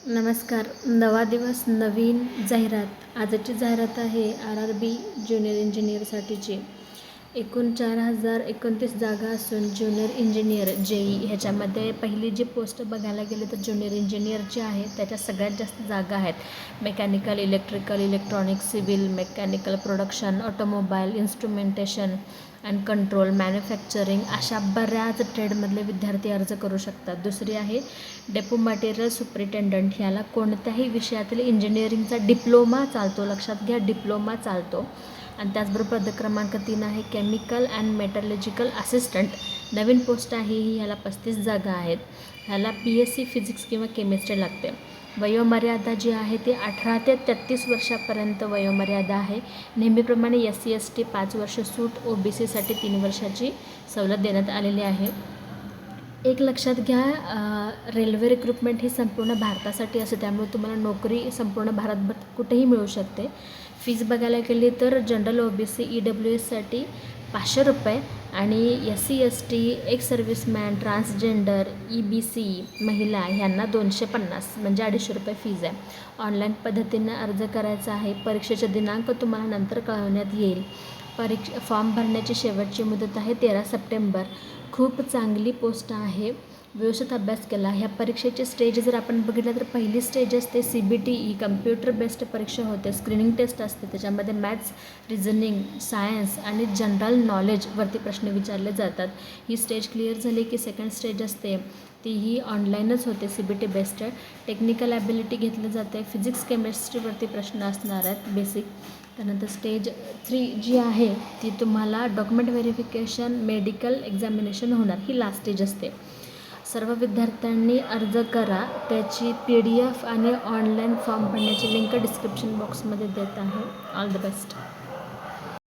नमस्कार. नवा दिवस नवीन जाहिरात. आजची जाहिरात आहे RRB ज्युनियर इंजिनिअरसाठीची. एकूण 4029 जागा असून ज्युनियर इंजिनियर JEE ह्याच्यामध्ये पहिली जी पोस्ट बघायला गेली तर ज्युनियर इंजिनियरची आहे. त्याच्या सगळ्यात जास्त जागा आहेत. Mechanical, electrical, electronic, civil, mechanical, production, automobile, instrumentation and control, manufacturing अशा बऱ्याच ट्रेडमधले विद्यार्थी अर्ज करू शकतात. दुसरी आहे डेपो मटेरियल सुपरिटेंडंट. ह्याला कोणत्याही विषयातील इंजिनिअरिंगचा डिप्लोमा चालतो. लक्षात घ्या, डिप्लोमा चालतो. आणि त्याचबरोबर पद क्रमांक 3 आहे chemical and metallurgical assistant. Naveen post आहे ही. ह्याला 35 जागा आहेत. ह्याला BSc फिजिक्स किंवा केमिस्ट्री लागते. वयोमर्यादा जी आहे ती 18 ते 33 वर्षापर्यंत वयोमर्यादा आहे. नेहमीप्रमाणे SC ST 5 वर्ष सूट, OBCसाठी 3 वर्षाची सवलत देण्यात आलेली आहे. एक लक्षात घ्या, रेल्वे रिक्रुटमेंट ही संपूर्ण भारतासाठी असते, त्यामुळे तुम्हाला नोकरी संपूर्ण भारतभर कुठेही मिळू शकते. फीज बघायला गेली तर जनरल OBC EWSसाठी 500 रुपये आणि SC ST, ex serviceman, transgender, EBC महिला ह्यांना 250 म्हणजे 250 रुपये फीज आहे. ऑनलाईन पद्धतीने अर्ज करायचा आहे. परीक्षेचे दिनांक तुम्हाला नंतर कळवण्यात येईल. फॉर्म भरण्याची शेवटची मुदत आहे 13 सप्टेंबर. खूप चांगली पोस्ट आहे. व्यवस्थित अभ्यास केला. ह्या परीक्षेचे स्टेज जर आपण बघितलं तर पहिली स्टेज असते CBT ही कम्प्युटर बेस्ड परीक्षा होते. स्क्रीनिंग टेस्ट असते. त्याच्यामध्ये मॅथ्स, रिझनिंग, सायन्स आणि जनरल नॉलेजवरती प्रश्न विचारले जातात. ही स्टेज क्लिअर झाली की सेकंड स्टेज असते तीही ऑनलाईनच होते. CBT based. टेक्निकल ॲबिलिटी घेतलं जाते. फिजिक्स केमिस्ट्रीवरती प्रश्न असणार आहेत बेसिक. त्यानंतर स्टेज 3 जी आहे ती तुम्हाला डॉक्युमेंट व्हेरिफिकेशन, मेडिकल एक्झामिनेशन होणार. ही लास्ट स्टेज असते. सर्व विद्यार्थ्यांनी अर्ज करा. त्याची PDF आणि ऑनलाईन फॉर्म भरण्याची लिंक डिस्क्रिप्शन बॉक्समध्ये देत आहे. All the best.